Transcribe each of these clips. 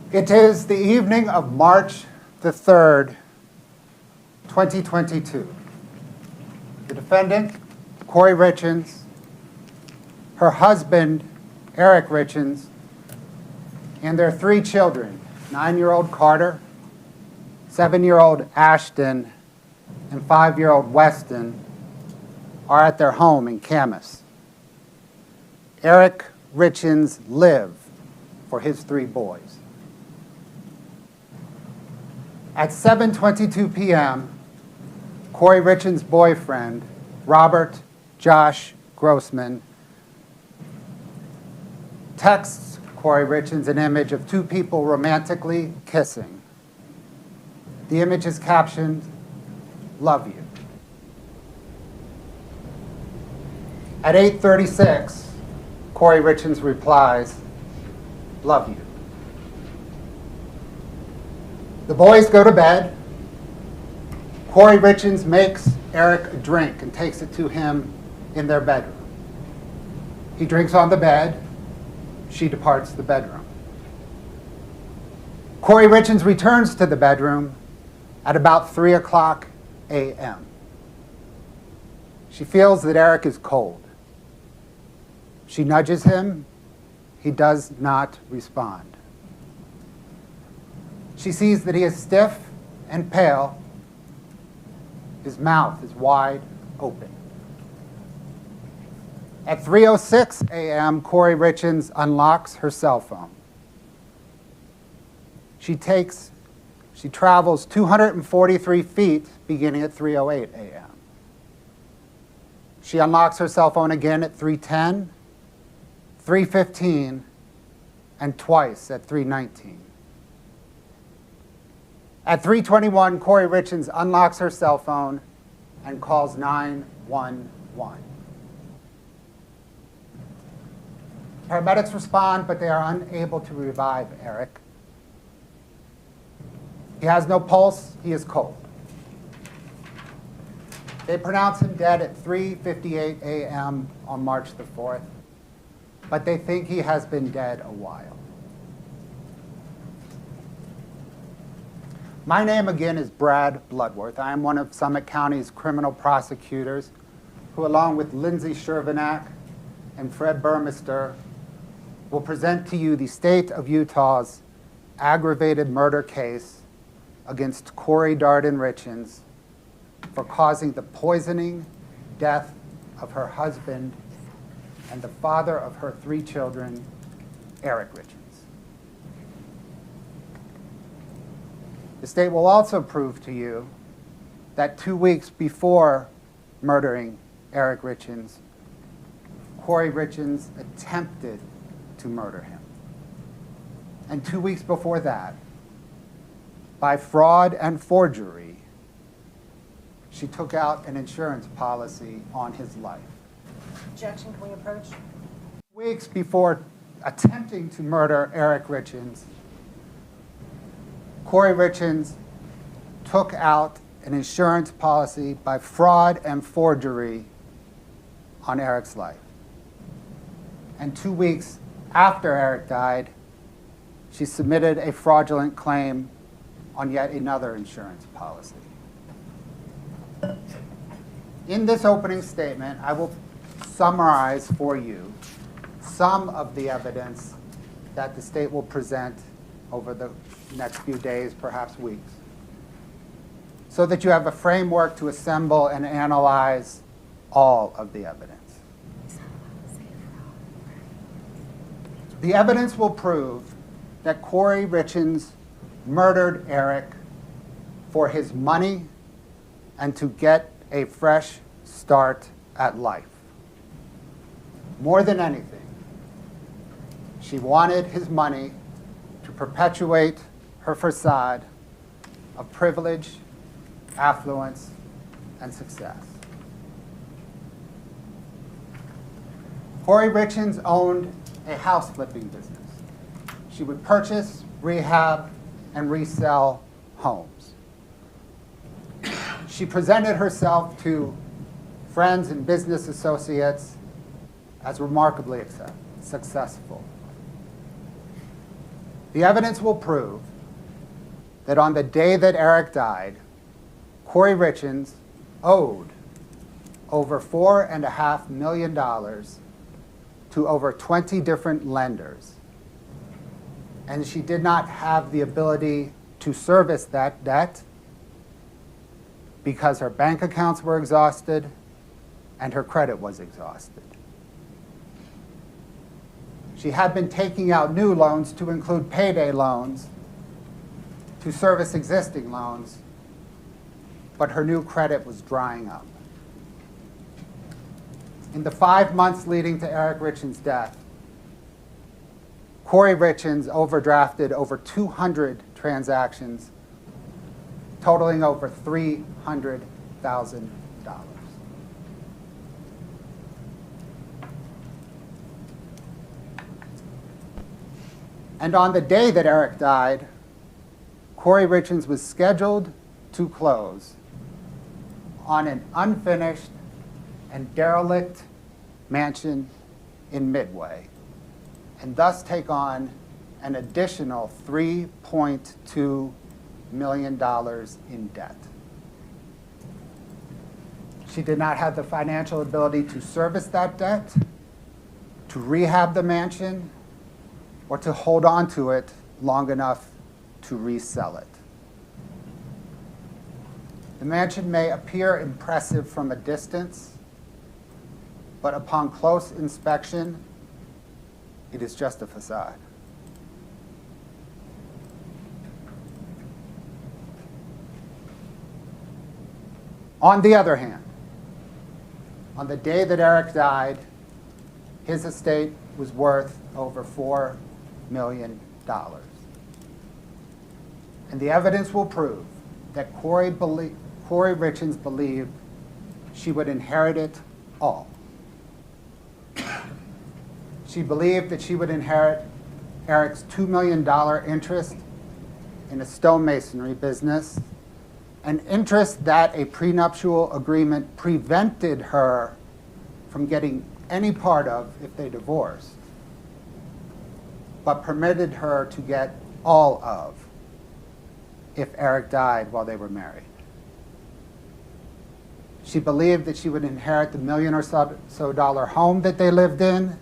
It is the evening of March the 3rd, 2022. The defendant, Kouri Richins, her husband, Eric Richins, and their 3 children, 9-year-old Carter, 7-year-old Ashton, and 5-year-old Weston, are at their home in Camas. Eric Richins lived for his 3 boys. At 7:22 p.m., Kouri Richins' boyfriend, Robert Josh Grossman, texts Kouri Richins an image of 2 people romantically kissing. The image is captioned, "Love you." At 8:36, Kouri Richins replies, "Love you." The boys go to bed. Kouri Richins makes Eric a drink and takes it to him in their bedroom. He drinks on the bed. She departs the bedroom. Kouri Richins returns to the bedroom at about 3:00 a.m. She feels that Eric is cold. She nudges him. He does not respond. She sees that he is stiff and pale. His mouth is wide open. At 3:06 a.m., Kouri Richins unlocks her cell phone. She travels 243 feet beginning at 3:08 a.m. She unlocks her cell phone again at 3:10, 3:15, and twice at 3:19. At 3:21, Kouri Richins unlocks her cell phone and calls 911. Paramedics respond, but they are unable to revive Eric. He has no pulse. He is cold. They pronounce him dead at 3:58 a.m. on March the 4th, but they think he has been dead a while. My name again is Brad Bloodworth. I am one of Summit County's criminal prosecutors who, along with Lindsay Shervinack and Fred Burmester, will present to you the state of Utah's aggravated murder case against Kouri Darden Richins for causing the poisoning death of her husband and the father of her 3 children, Eric Richins. The state will also prove to you that 2 weeks before murdering Eric Richins, Kouri Richins attempted to murder him. And 2 weeks before that, by fraud and forgery, she took out an insurance policy on his life. Objection, can we approach? Weeks before attempting to murder Eric Richins, Kouri Richins took out an insurance policy by fraud and forgery on Eric's life. And 2 weeks after Eric died, she submitted a fraudulent claim on yet another insurance policy. In this opening statement, I will summarize for you some of the evidence that the state will present over the next few days, perhaps weeks, so that you have a framework to assemble and analyze all of the evidence. The evidence will prove that Kouri Richins murdered Eric for his money and to get a fresh start at life. More than anything, she wanted his money to perpetuate her facade of privilege, affluence, and success. Kouri Richins owned a house flipping business. She would purchase, rehab, and resell homes. She presented herself to friends and business associates as remarkably successful. The evidence will prove that on the day that Eric died, Kouri Richins owed over $4.5 million to over 20 different lenders. And she did not have the ability to service that debt because her bank accounts were exhausted and her credit was exhausted. She had been taking out new loans to include payday loans to service existing loans, but her new credit was drying up. In the 5 months leading to Eric Richins' death, Kouri Richins overdrafted over 200 transactions, totaling over $300,000. And on the day that Eric died, Kouri Richins was scheduled to close on an unfinished and derelict mansion in Midway, and thus take on an additional $3.2 million in debt. She did not have the financial ability to service that debt, to rehab the mansion, or to hold on to it long enough to resell it. The mansion may appear impressive from a distance, but upon close inspection, it is just a facade. On the other hand, on the day that Eric died, his estate was worth over $4 million. And the evidence will prove that Kouri Richins believed she would inherit it all. She believed that she would inherit Eric's $2 million interest in a stonemasonry business, an interest that a prenuptial agreement prevented her from getting any part of if they divorced, but permitted her to get all of if Eric died while they were married. She believed that she would inherit the $1 million or so dollar home that they lived in,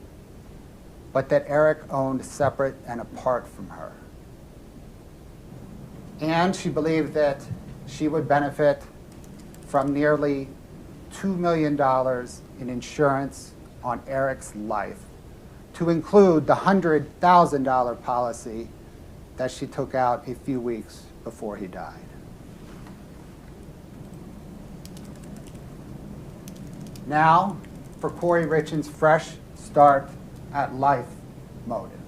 but that Eric owned separate and apart from her. And she believed that she would benefit from nearly $2 million in insurance on Eric's life, to include the $100,000 policy that she took out a few weeks before he died. Now, for Kouri Richins' fresh start at life motive.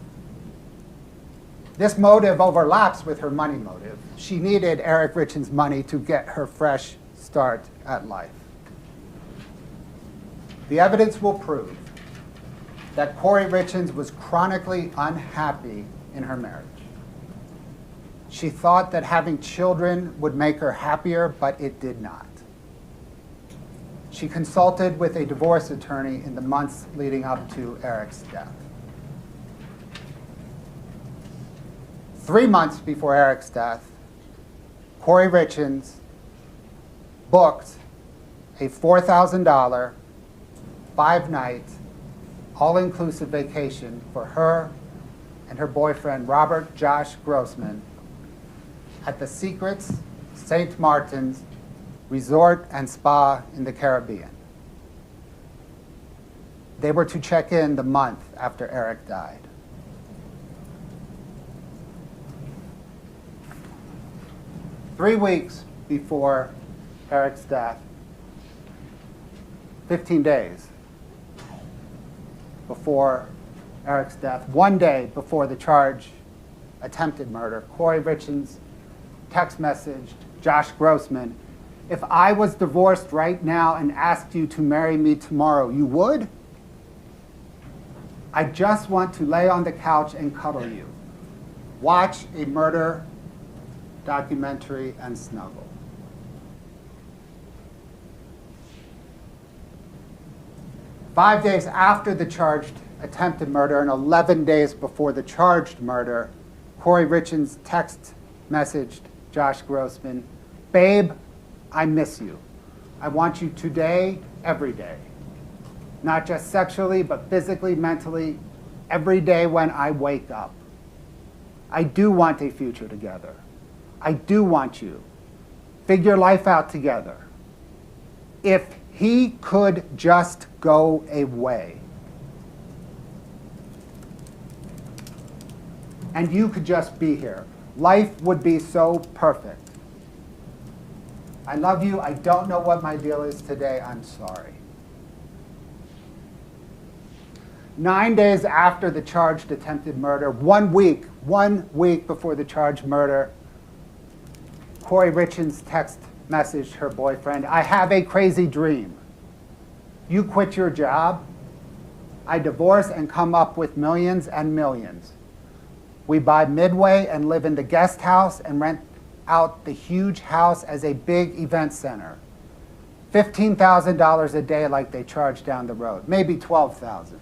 This motive overlaps with her money motive. She needed Eric Richins' money to get her fresh start at life. The evidence will prove that Kouri Richins was chronically unhappy in her marriage. She thought that having children would make her happier, but it did not. She consulted with a divorce attorney in the months leading up to Eric's death. 3 months before Eric's death, Kouri Richins booked a $4,000, 5-night, all-inclusive vacation for her and her boyfriend, Robert Josh Grossman, at the Secrets St. Martin's Resort and Spa in the Caribbean. They were to check in the month after Eric died. Three weeks before Eric's death, 15 days before Eric's death, 1 day before the charge attempted murder, Kouri Richins text messaged Josh Grossman, "If I was divorced right now and asked you to marry me tomorrow, you would? I just want to lay on the couch and cuddle you. Watch a murder documentary and snuggle." Five days after the charged attempted murder and 11 days before the charged murder, Kouri Richins text messaged Josh Grossman, "Babe, I miss you. I want you today, every day. Not just sexually, but physically, mentally, every day when I wake up. I do want a future together. I do want you. Figure life out together. If he could just go away. And you could just be here. Life would be so perfect. I love you. I don't know what my deal is today. I'm sorry." 9 days after the charged attempted murder, 1 week before the charged murder, Kouri Richins text messaged her boyfriend, "I have a crazy dream. You quit your job. I divorce and come up with millions and millions. We buy Midway and live in the guest house and rent out the huge house as a big event center. $15,000 a day like they charge down the road, maybe $12,000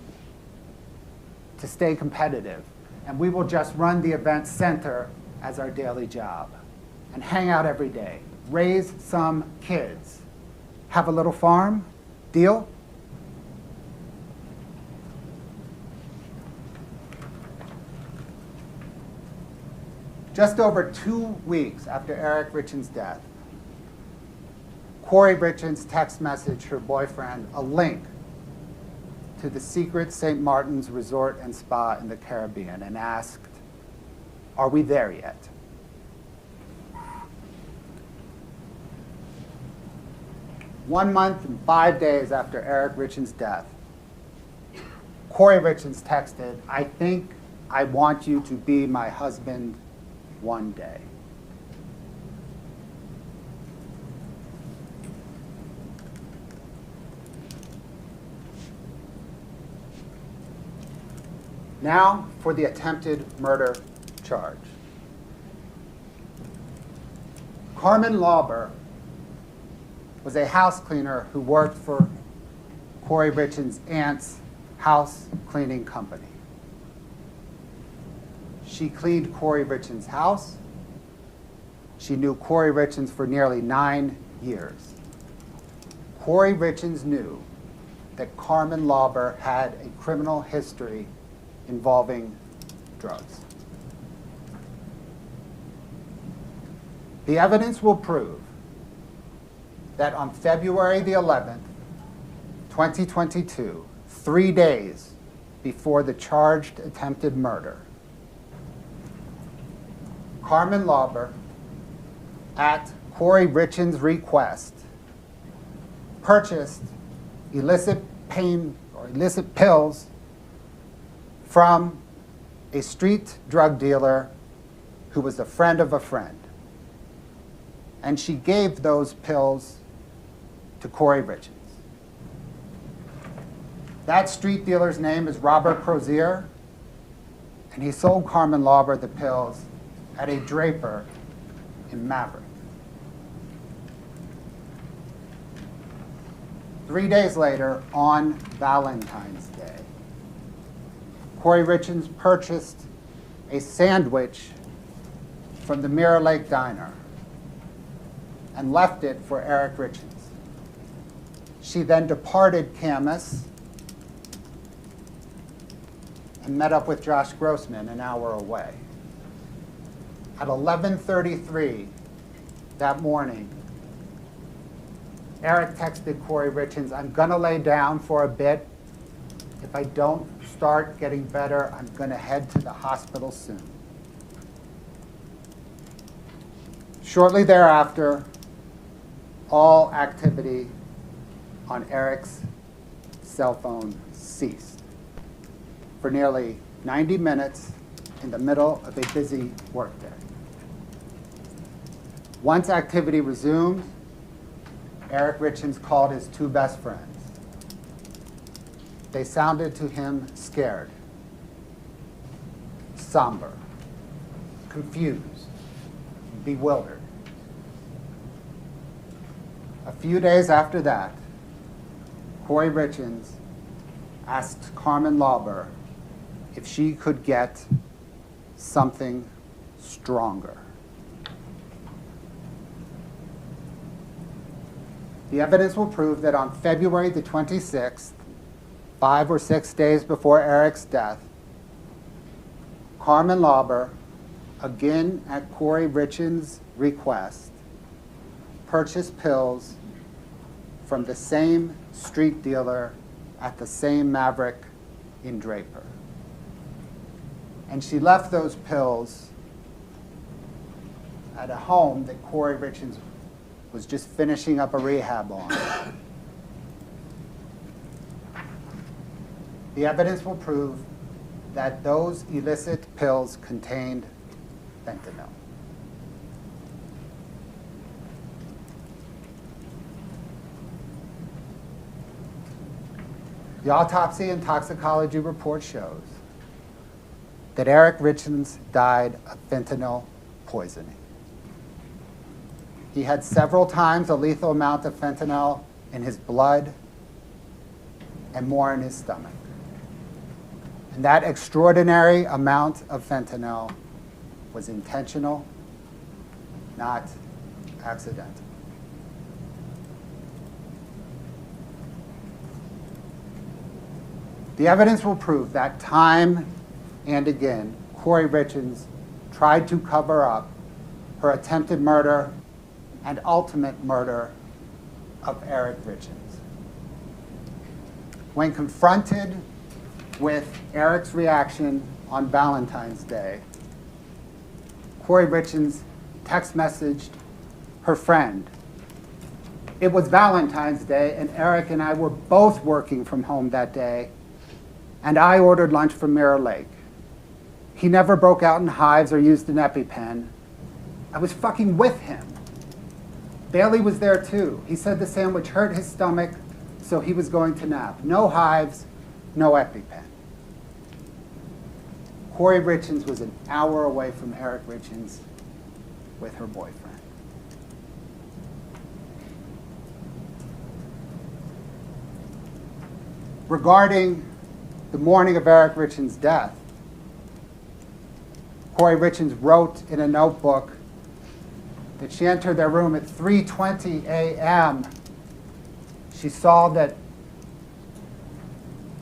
to stay competitive. And we will just run the event center as our daily job and hang out every day, raise some kids, have a little farm. Deal?" Just over 2 weeks after Eric Richins' death, Kouri Richins text messaged her boyfriend a link to the secret St. Martin's Resort and Spa in the Caribbean and asked, "Are we there yet?" One month and 5 days after Eric Richins' death, Kouri Richins texted, "I think I want you to be my husband one day." Now for the attempted murder charge. Carmen Lauber was a house cleaner who worked for Kouri Richins' aunt's house cleaning company. She cleaned Kouri Richins' house. She knew Kouri Richins for nearly 9 years. Kouri Richins knew that Carmen Lauber had a criminal history involving drugs. The evidence will prove that on February the 11th, 2022, 3 days before the charged attempted murder, Carmen Lauber, at Kouri Richins' request, purchased illicit pills from a street drug dealer who was a friend of a friend. And she gave those pills to Kouri Richins. That street dealer's name is Robert Crozier, and he sold Carmen Lauber the pills at a draper in Maverick. 3 days later, on Valentine's Day, Kouri Richins purchased a sandwich from the Mirror Lake Diner and left it for Eric Richins. She then departed Camas and met up with Josh Grossman an hour away. At 11:33 that morning, Eric texted Kouri Richins, "I'm gonna lay down for a bit. If I don't start getting better, I'm gonna head to the hospital soon." Shortly thereafter, all activity on Eric's cell phone ceased for nearly 90 minutes in the middle of a busy workday. Once activity resumed, Eric Richins called his 2 best friends. They sounded to him scared, somber, confused, bewildered. A few days after that, Kouri Richins asked Carmen Lauber if she could get something stronger. The evidence will prove that on February the 26th, 5 or 6 days before Eric's death, Carmen Lauber, again at Kouri Richins' request, purchased pills from the same street dealer at the same Maverick in Draper. And she left those pills at a home that Kouri Richins was just finishing up a rehab on. The evidence will prove that those illicit pills contained fentanyl. The autopsy and toxicology report shows that Eric Richins died of fentanyl poisoning. He had several times a lethal amount of fentanyl in his blood and more in his stomach. And that extraordinary amount of fentanyl was intentional, not accidental. The evidence will prove that time and again, Kouri Richins tried to cover up her attempted murder and ultimate murder of Eric Richins. When confronted with Eric's reaction on Valentine's Day, Kouri Richins text messaged her friend. It was Valentine's Day, and Eric and I were both working from home that day, and I ordered lunch from Mirror Lake. He never broke out in hives or used an EpiPen. I was fucking with him. Bailey was there too. He said the sandwich hurt his stomach, so he was going to nap. No hives, no EpiPen. Kouri Richins was an hour away from Eric Richins with her boyfriend. Regarding the morning of Eric Richins' death, Kouri Richins wrote in a notebook that she entered their room at 3:20 a.m. She saw that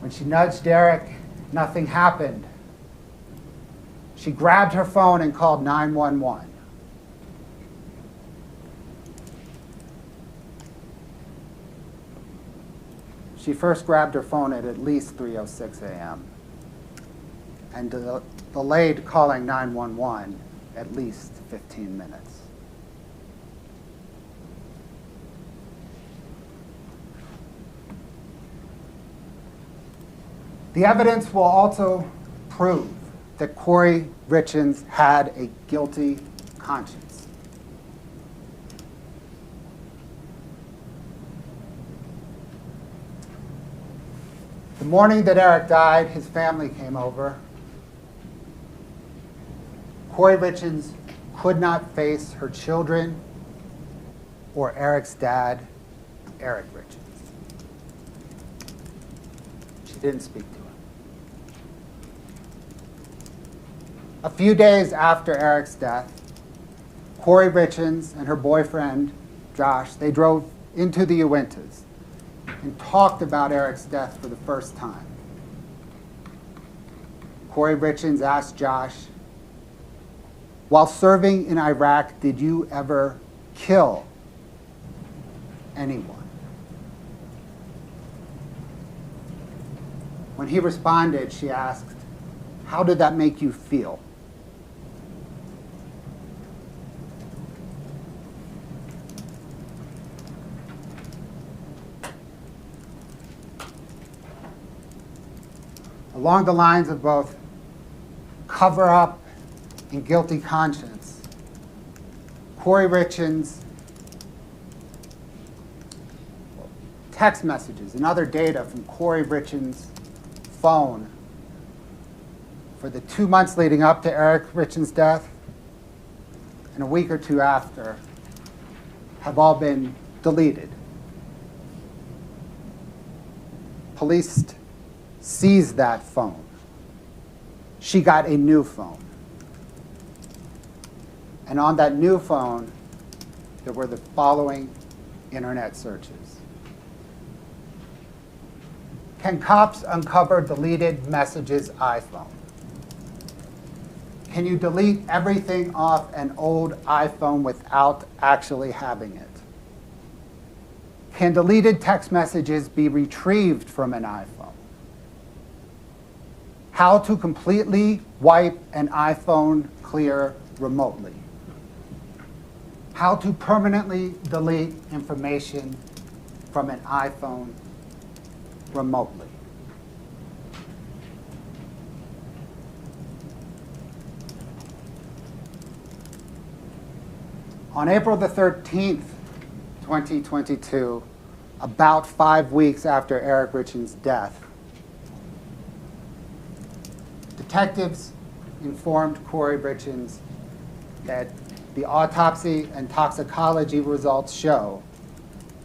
when she nudged Eric, nothing happened. She grabbed her phone and called 911. She first grabbed her phone at least 3:06 a.m. and delayed calling 911 at least 15 minutes. The evidence will also prove that Kouri Richins had a guilty conscience. The morning that Eric died, his family came over. Kouri Richins could not face her children or Eric's dad, Eric Richins. She didn't speak to him. A few days after Eric's death, Kouri Richins and her boyfriend, Josh, they drove into the Uintas and talked about Eric's death for the first time. Kouri Richins asked Josh, while serving in Iraq, did you ever kill anyone? When he responded, she asked, how did that make you feel? Along the lines of both cover-up and guilty conscience, Kouri Richins' text messages and other data from Kouri Richins' phone for the 2 months leading up to Eric Richins' death and a week or two after have all been deleted. Police seized that phone. She got a new phone. And on that new phone, there were the following internet searches. Can cops uncover deleted messages iPhone? Can you delete everything off an old iPhone without actually having it? Can deleted text messages be retrieved from an iPhone? How to completely wipe an iPhone clear remotely? How to permanently delete information from an iPhone remotely? On April the 13th, 2022, about 5 weeks after Eric Richins' death, detectives informed Kouri Richins that the autopsy and toxicology results show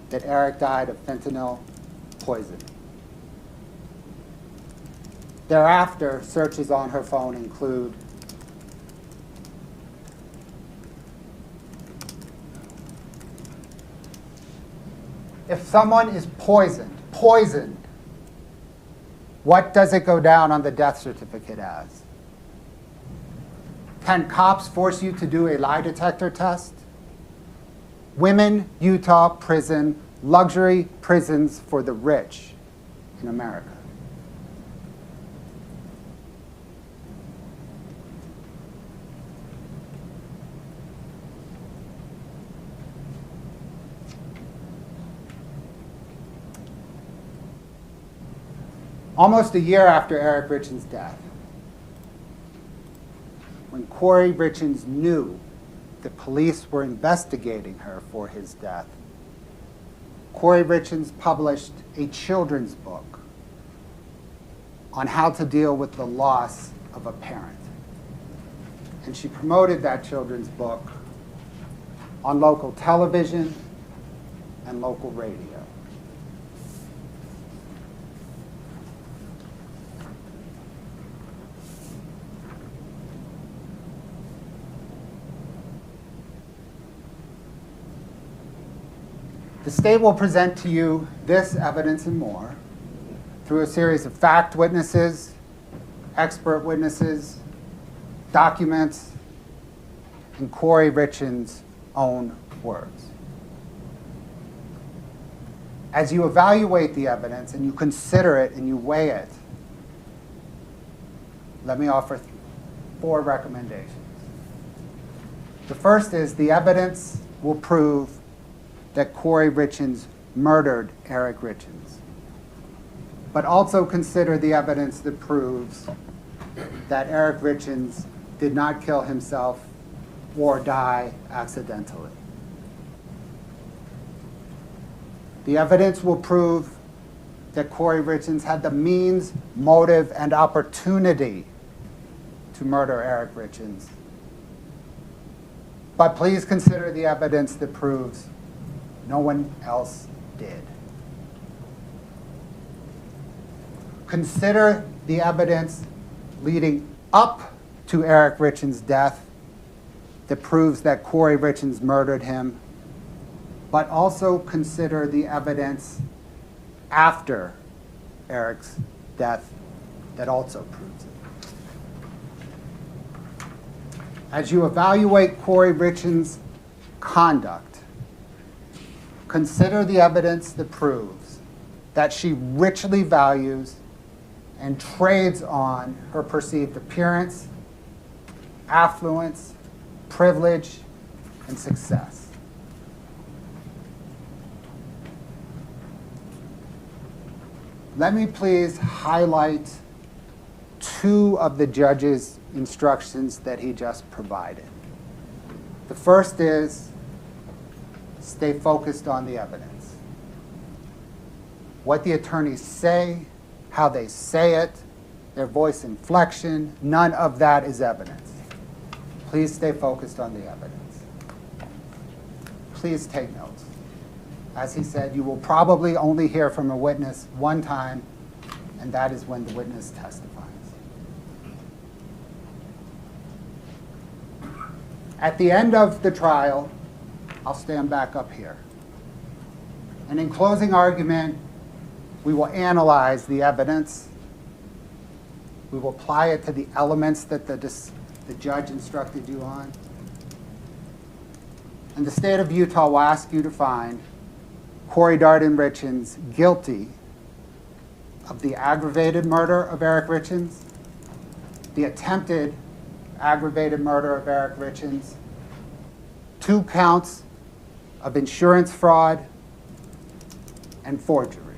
that Eric died of fentanyl poisoning. Thereafter, searches on her phone include if someone is poisoned, what does it go down on the death certificate as? Can cops force you to do a lie detector test? Women, Utah prison, luxury prisons for the rich in America. Almost a year after Eric Richins' death, when Kouri Richins knew the police were investigating her for his death, Kouri Richins published a children's book on how to deal with the loss of a parent. And she promoted that children's book on local television and local radio. The state will present to you this evidence and more through a series of fact witnesses, expert witnesses, documents, and Kouri Richins' own words. As you evaluate the evidence and you consider it and you weigh it, let me offer 4 recommendations. The first is the evidence will prove that Kouri Richins murdered Eric Richins, but also consider the evidence that proves that Eric Richins did not kill himself or die accidentally. The evidence will prove that Kouri Richins had the means, motive, and opportunity to murder Eric Richins. But please consider the evidence that proves no one else did. Consider the evidence leading up to Eric Richins' death that proves that Kouri Richins murdered him, but also consider the evidence after Eric's death that also proves it. As you evaluate Kouri Richins' conduct, consider the evidence that proves that she richly values and trades on her perceived appearance, affluence, privilege, and success. Let me please highlight 2 of the judge's instructions that he just provided. The first is, stay focused on the evidence. What the attorneys say, how they say it, their voice inflection, none of that is evidence. Please stay focused on the evidence. Please take notes. As he said, you will probably only hear from a witness one time, and that is when the witness testifies. At the end of the trial, I'll stand back up here. And in closing argument, we will analyze the evidence. We will apply it to the elements that the judge instructed you on. And the state of Utah will ask you to find Kouri Richins guilty of the aggravated murder of Eric Richins, the attempted aggravated murder of Eric Richins, 2 counts of insurance fraud and forgery.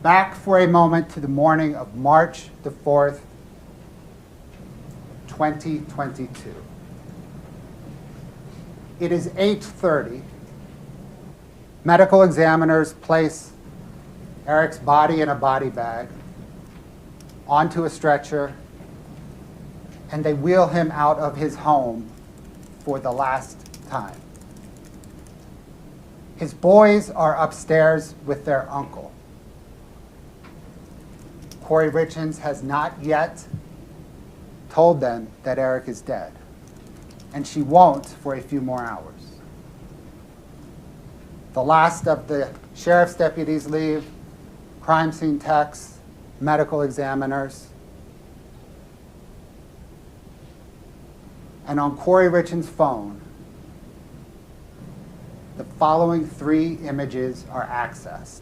Back for a moment to the morning of March the 4th, 2022. It is 8:30. Medical examiners place Eric's body in a body bag onto a stretcher, and they wheel him out of his home for the last time. His boys are upstairs with their uncle. Kouri Richins has not yet told them that Eric is dead, and she won't for a few more hours. The last of the sheriff's deputies leave, crime scene techs, medical examiners. And on Kouri Richins' phone, the following 3 images are accessed.